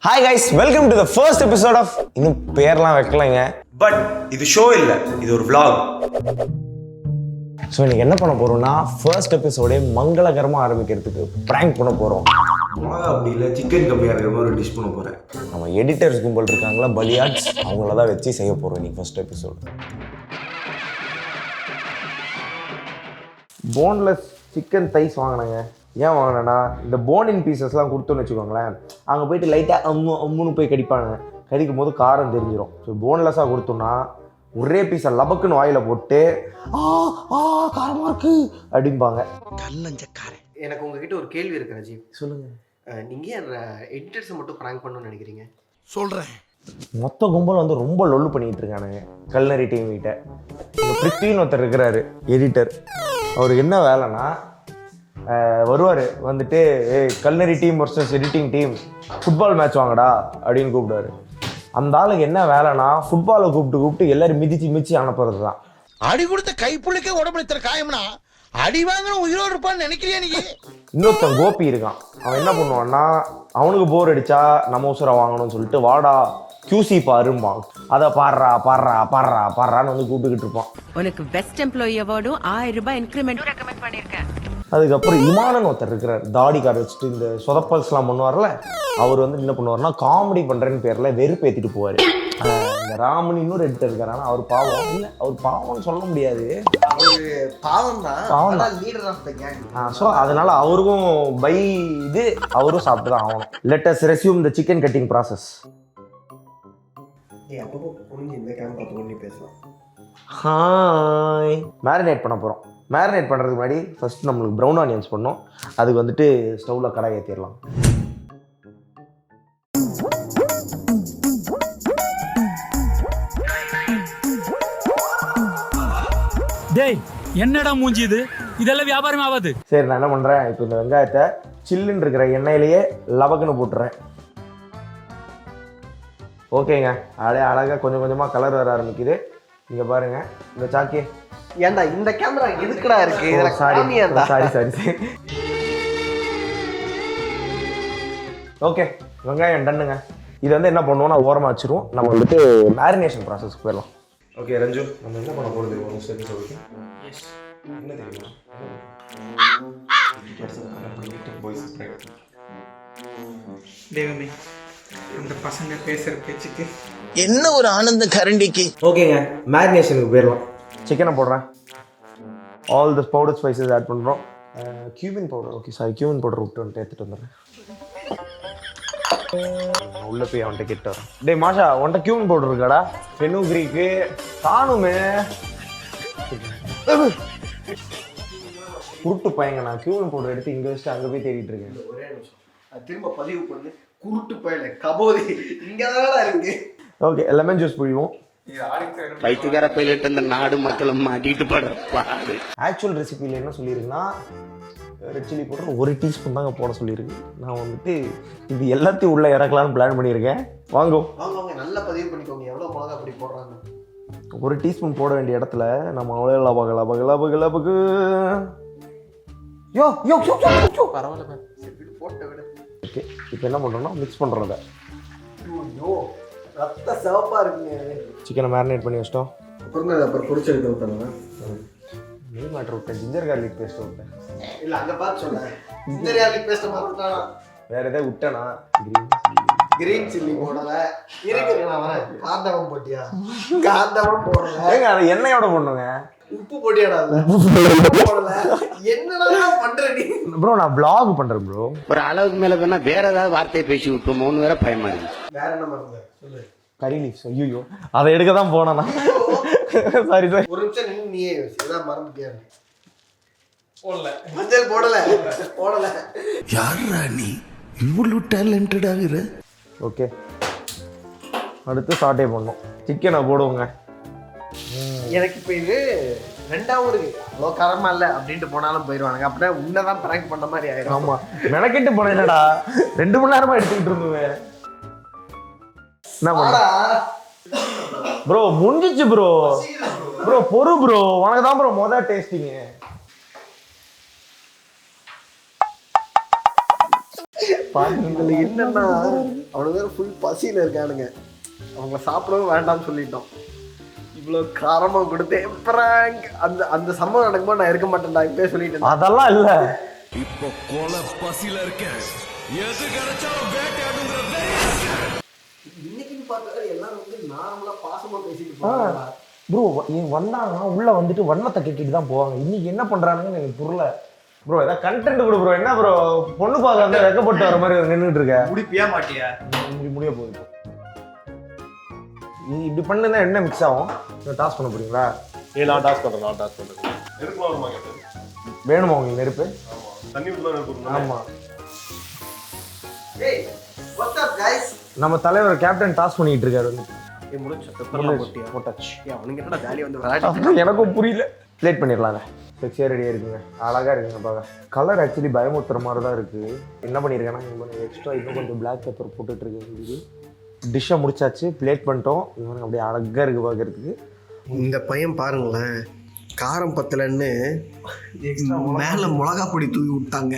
Hi guys, welcome to the first episode of இன்னும் பேர்லாம் வைக்கலங்க. But இது ஷோ இல்ல, இது ஒரு vlog. ஸோ இன்னைக்கு என்ன பண்ண போறோம்னா ஃபர்ஸ்ட் எபிசோடே மங்களகரமாக ஆரம்பிக்கிறதுக்கு ப்ராங்க் பண்ண போகிறோம். அப்படி இல்லை, சிக்கன் கம்மியாக இருக்கிற மாதிரி ஒரு டிஷ் பண்ண போகிறேன். நம்ம எடிட்டர்ஸ் கும்பல் இருக்காங்களா, பலியாட்ஸ், அவங்கள தான் வச்சு செய்ய போகிறோம் இன்னைக்கு first episode. Boneless chicken thighs வாங்கினேங்க. ஏன் வாங்கினேன்னா இந்த போனின் பீசஸ்லாம் கொடுத்தோன்னு வச்சுக்கோங்களேன், அங்கே போயிட்டு லைட்டாக அம்முன்னு போய் கடிப்பாங்க. கடிக்கும் போது காரம் தெரிஞ்சிடும். ஸோ போன்லெஸ்ஸாக கொடுத்தோன்னா ஒரே பீஸை லபக்குன்னு வாயில் போட்டு காரமாக இருக்கு அப்படிம்பாங்க. கல்லஞ்சக்காரன். எனக்கு உங்ககிட்ட ஒரு கேள்வி இருக்கு ராஜீவ். சொல்லுங்கள். நீங்கள் எடிட்டர்ஸை மட்டும் ப்ராங்க் பண்ணணும்னு நினைக்கிறீங்க? சொல்கிறேன். மொத்த கும்பல் வந்து ரொம்ப லொல்லு பண்ணிகிட்டு இருக்கானுங்க கல்னரி டீம் கிட்ட. இந்த பிருத்தின்னு ஒருத்தர் இருக்கிறாரு எடிட்டர். அவருக்கு என்ன வேலைன்னா வருவார், வந்துட்டு culinary team versus editing team football match வாங்கடா அப்படின்னு கூப்பிடுவாரு. அந்த ஆளுக்கு என்ன வேலைன்னா ஃபுட்பாலை கூப்பிட்டு எல்லாரும் மிதிச்சு அனுப்புறது தான். அடி கொடுத்த கைப்புள்ளிக்கே உடம்புல இத்தனை காயம்னா அடி வாங்கின உயிரோடு இருப்பான்னு நினைக்கிறியா நீ? இன்னொருத்தன் கோபி இருக்கான். அவன் என்ன பண்ணுவான்னா, அவனுக்கு போர் அடிச்சா நம்ம உசுரை வாங்கணும்னு சொல்லிட்டு வாடா QC பாரும்பான். அதை பாடுறான்னு வந்து கூப்பிட்டுக்கிட்டு இருப்பான். உனக்கு பெஸ்ட் எம்ப்ளாயி அவார்டும் 1000 ரூபாய் இன்க்ரிமெண்ட்டும் ரெக்கமெண்ட் பண்ணியிருக்கேன். அதுக்கப்புறம் இமானன் ஒருத்தர் இருக்கிறார், தாடி கார் வச்சுட்டு இந்த சொதப்பல்ஸ்லாம் பண்ணுவார்ல. அவர் வந்து என்ன பண்ணுவார்னா, காமெடி பண்ணுறேன்னு பேரில் வெறுப்பு ஏற்றிட்டு போவார். இந்த ராமன் இன்னொரு எடிட்டர் இருக்காரு. ஆனால் அவர் பாவம் இல்லை, அவர் பாவம்னு சொல்ல முடியாது, பாவம் தான். Leader of the gang. So அதனால அவருக்கும் பை இது அவரும் சாப்பிட்டு தான் ஆகணும். Let us resume the chicken cutting process. அப்பப்போ புரிஞ்சு இந்த கேம் பார்த்து பேசலாம். ஹாய், மேரினேட் பண்ண போகிறோம். மேரினேட் பண்ணுறதுக்கு முன்னாடி ஃபர்ஸ்ட் நம்மளுக்கு ப்ரௌன் ஆனியன்ஸ் பண்ணோம். அதுக்கு வந்துட்டு ஸ்டவ்வில் கடாய் ஏற்றிடலாம். டேய், என்னடா மூஞ்சி இது? இதெல்லாம் வியாபாரம் ஆகாது. சரி, நான் என்ன பண்ணுறேன், இப்போ இந்த வெங்காயத்தை சில்லுன்னு இருக்கிற எண்ணெயிலேயே லபக்குன்னு போட்டுறேன். ஓகேங்க, அப்படியே அழகாக கொஞ்சம் கொஞ்சமாக கலர் வர ஆரம்பிக்குது. இங்கே பாருங்க, இந்த சாக்கி. ஏன்டா இந்த கேமரா எதுக்குடா இருக்கு? சாரி. ஓகே, வெங்காயம் டன்னுங்க. இது வந்து என்ன பண்ணுவோம்னா ஓரமாக வச்சுருவோம். நம்ம வந்துட்டு மேரினேஷன் ப்ராசஸ்க்கு போயிடலாம். ஓகே ரஞ்சு, நம்ம என்ன பண்ண போகிறது தெரியுமா? என்ன தெரியுமா? தெய்வமே, அந்த பசங்க பேசுகிற பேச்சுக்கு என்ன ஒரு ஆனந்த கரண்டிக்கு. ஓகேங்க, மேரினேஷனுக்கு போயிடலாம். சிக்கனை போடுறேன். All the powder spices add பண்ணுறோம். Cumin powder, okay sorry, cumin powder விட்டு வந்துட்டு எடுத்துகிட்டு வந்துடுறேன். உள்ளே போய் அவன்கிட்ட கிட்ட வரேன். டே மாஷா, உன்கிட்ட கியூமின் பவுடர் இருக்காடா? ஃபெனுக்ரீக்கு காணுமே. குருட்டு பையங்க, நான் கியூமின் பவுடர் எடுத்து இங்கே வச்சுட்டு அங்கே போய் தேடிட்டு இருக்கேன். ஒரே நிமிஷம், அது திரும்ப பதிவு பண்ணு. குருட்டு பையல கபோதி இங்கே தான் இருக்கு. ஓகே, லெமன் ஜூஸ் புழிவோம். பைத்துக்கார பையிலிட்டு இந்த நாடு மக்களும் மாட்டிட்டு பாடு. ஆக்சுவல் ரெசிபியில் என்ன சொல்லியிருக்குன்னா, ரெட் சில்லி பவுடர் 1 டீஸ்பூன் தாங்க போட சொல்லியிருக்கு. நான் வந்துட்டு இது எல்லாத்தையும் உள்ளே இறக்கலான்னு பிளான் பண்ணியிருக்கேன். வாங்க நல்லா பதிவு பண்ணிக்கோங்க எவ்வளோ மிளகா அப்படி போடுறாங்க. 1 டீஸ்பூன் போட வேண்டிய இடத்துல நம்ம அவ்வளோ லபகு யோ பரவாயில்ல, போட்ட விட. ஓகே, இப்போ என்ன பண்ணுறோம்னா மிக்ஸ் பண்ணுறோம். ஐயோ, ரத்த சிவப்பா இருக்குங்க. சிக்கனை மேரினேட் பண்ணி வச்சிட்டோம். அப்புறம் பொரிச்சு எடுத்து விட்டாங்க. மீன் மேட்டர் விட்டேன், ஜிஞ்சர் கார்லிக் பேஸ்ட் விட்டேன். இல்லை, அங்கே பார்த்து சொன்னேன். ஜிஞ்சர் கார்லிக் பேஸ்ட்டை மாற்றிட்டானா? வேறு எதாவது விட்டேனா? கிரீன் சில்லி போடலை. இருக்கு, நான் வரேன். காந்தவம் போட்டியா? காந்தவம் போடலை. ஏங்க, அதை எண்ணெயோட போடணுங்க. உப்பு போட்டியாடா? போடல. என்னடா பண்ற நீ? ப்ரோ, நான் vlog பண்றேன் ப்ரோ. ஒரு அளவுக்கு மேல வேணா வேற ஏதாவது வார்த்தையை பேசி விட்டுமோன்னு வேற பயமா இருக்கு. வேற என்ன மறந்த சொல்லு. கறி லீவ்ஸ். ஐயோ, அதை எடுக்க தான் போனேன் நான். சாரி. ஒரு நிமிஷம் நின்று நீயே ஏதாவது மறந்துட்டியா? போடல. மஞ்சள் போடல. யாரா நீ இவ்வளவு டேலண்டட் ஆகுற? ஓகே, அடுத்து சாட்டே பண்ணோம். சிக்கனை போடுவோங்க. எனக்கு இப்போ இது ரெண்டாவது அவ்வளோ காரமா இல்லை அப்படின்ட்டு போனாலும் போயிடுவானுங்க. அப்படின்னா உன்னதான் ப்ராங்க் பண்ண மாதிரி ஆயிடும். ஆமா, மெனக்கிட்டு போனேன். என்னடா 2 மணி நேரமா எடுத்துக்கிட்டு இருந்தேன். என்ன பண்ண ப்ரோ? முடிஞ்சிச்சு ப்ரோ. பொறு ப்ரோ, உனக்கு தான் ப்ரோ மொதல் டேஸ்டிங்க. இதில் என்னன்னா அவனுக்கு வேறு ஃபுல் பசியில் இருக்கானுங்க. அவங்க சாப்பிடவும் வேண்டாம்னு சொல்லிட்டோம். இவ்வளோ காரமாக கொடுத்து பிராங்க் அந்த அந்த சம்பவம் நடக்கும்போது நான் இருக்க மாட்டேன்டா இப்பயே சொல்லிட்டேன். அதெல்லாம் இல்லை. இப்போ கொலை பசியில இருக்கேன். எது கிடைச்சாலும் வேட்டையாடுங்கிற இன்னைக்குன்னு பார்த்தா எல்லாரும் வந்து நார்மலாக பாசமாக பேசிட்டு போவாங்க. ப்ரோ வந்தாங்கன்னா உள்ளே வந்துட்டு வண்ணத்தை கட்டிட்டு தான் போவாங்க. இன்னைக்கு என்ன பண்ணுறானுங்கன்னு எனக்கு புரியல. ப்ரோ ஏதாவது கண்டென்ட் கொடு ப்ரோ. என்ன ப்ரோ பொண்ணு பார்க்க வந்து வெக்கப்பட்டு வர மாதிரி நின்றுட்டு இருக்க. முடிப்பியா மாட்டியா? முடிய போகுது இப்போ. நீ இப்படி பண்ணுனா என்ன மிக்ஸ் ஆகும்? டாஸ் பண்ண போறீங்களா? நான் டாஸ் பண்ணுறேன். நெருப்பு வருமா கேட்டு வேணுமா உங்களுக்கு நெருப்பு? தண்ணி ஊற்றலாம் நெருப்பு. ஆமாம். Hey, what's up guys? நம்ம தலைவர் கேப்டன் டாஸ் பண்ணிட்டு இருக்காரு வந்து. போட்டாச்சு. அவனுக்கு என்னடா ஜாலியாக வந்து விளையாடி எனக்கும் புரியல. பிளேட் பண்ணிடலாங்க. செக்ஸியாக ரெடியாக இருக்குங்க. அழகாக இருக்குங்க பார்க்க. கலர் ஆக்சுவலி பயமுத்துற மாதிரி தான் இருக்குது. என்ன பண்ணியிருக்கேன்னா எக்ஸ்ட்ரா இன்னும் கொஞ்சம் பிளாக் பெப்பர் போட்டுட்ருக்கு. டிஷ்ஷை முடிச்சாச்சு, பிளேட் பண்ணிட்டோம். இவனுக்கு அப்படியே அழகாக இருக்குது பார்க்குறதுக்கு. இந்த பையன் பாருங்களேன், காரம் பத்தலன்னு மேலே மிளகா பொடி தூவி விட்டாங்க.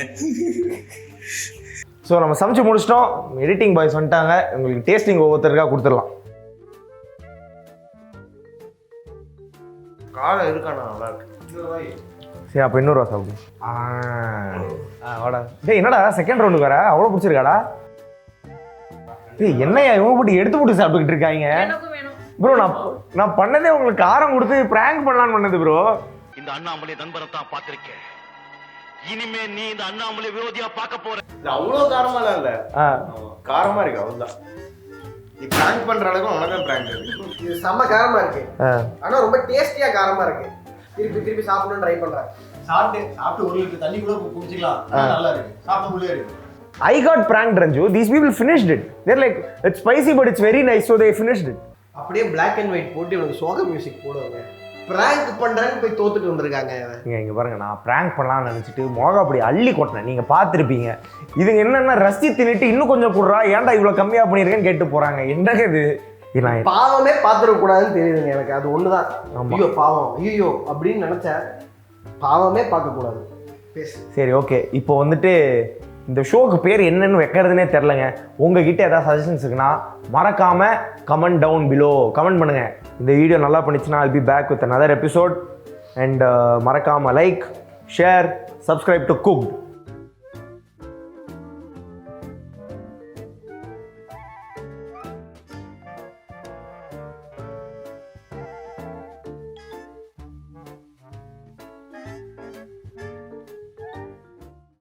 ஸோ நம்ம சமைச்சு முடிச்சிட்டோம். எடிட்டிங் பாய்ஸ் வந்துட்டாங்க. உங்களுக்கு டேஸ்டிங் ஒவ்வொருத்தருக்காக கொடுத்துடலாம். காரம் இருக்காண்ணா, நல்லா இருக்கு. சரி அப்போ இன்னொரு ரூபா சாப்பிடு. வாடா. டேய் என்னடா செகண்ட் ரவுண்டுக்கு வர? அவ்வளோ பிடிச்சிருக்காடா? டேய் என்னையா இவங்க போட்டு எடுத்து போட்டு சாப்பிட்டுக்கிட்டு இருக்காங்க? ப்ரோ நான் பண்ணதே உங்களுக்கு காரம் கொடுத்து பிராங்க் பண்ணலான்னு பண்ணது ப்ரோ. இந்த அண்ணாமலை நண்பரை தான் பார்த்திருக்கேன். இனிமே நீ இந்த அண்ணாமலை விரோதியா பார்க்க போற. இது அவ்வளோ காரமாலாம் இல்லை, காரமா இருக்கு அவ்வளோதான். நீ பிராங்க் பண்ற அளவுக்கு உனக்கு தான் பிராங்க் இருக்கு. இது செம்ம காரமா இருக்கு, ஆனா ரொம்ப டேஸ்டியா காரமா இருக்கு. திருப்பி திருப்பி சாப்பிடணும்னு ட்ரை பண்றேன். சாப்பிட்டு 1 லிட்டர் தண்ணி கூட குடிச்சிக்கலாம். நல்லா இருக்கு, சாப்பிட முடியாது இருக்கு. I got pranked, Ranju. These people finished it. They're like, it's spicy but it's very nice, so they finished it. அப்படியே black and white போட்டு இவனுக்கு சோக மியூசிக் போடுவாங்க. பிராங்க் பண்றேன்னு போய் தோத்துட்டு வந்திருக்காங்க. இங்க பாருங்க, நான் பிராங்க் பண்ணலாம்னு நினைச்சிட்டு மோக அப்படி அள்ளி கொட்டினேன். நீங்க பார்த்துருப்பீங்க. இதுங்க என்னன்னா ரசி தின்னுட்டு இன்னும் கொஞ்சம் கூடுறா, ஏன்டா இவ்வளவு கம்மியா பண்ணிருக்கேன்னு கேட்டு போறாங்க. என்னங்க இது? பாவமே பார்த்துட கூடாதுன்னு தெரியுதுங்க எனக்கு. அது ஒண்ணுதான். ஐயோ பாவம், ஐயோ அப்படின்னு நினைச்சேன். பாவமே பார்க்க கூடாது. சரி ஓகே. இப்போ வந்துட்டு இந்த ஷோக்கு பேர் என்னன்னு வைக்கிறதுனே தெரிலங்க. உங்ககிட்ட ஏதாவது சஜஷன்ஸ் இருக்குன்னா மறக்காம கமெண்ட் டவுன் பிலோ கமெண்ட் பண்ணுங்க. இந்த வீடியோ நல்லா பண்ணிச்சுன்னா I'll be back with another episode and மறக்காம like, share, subscribe to Cooked.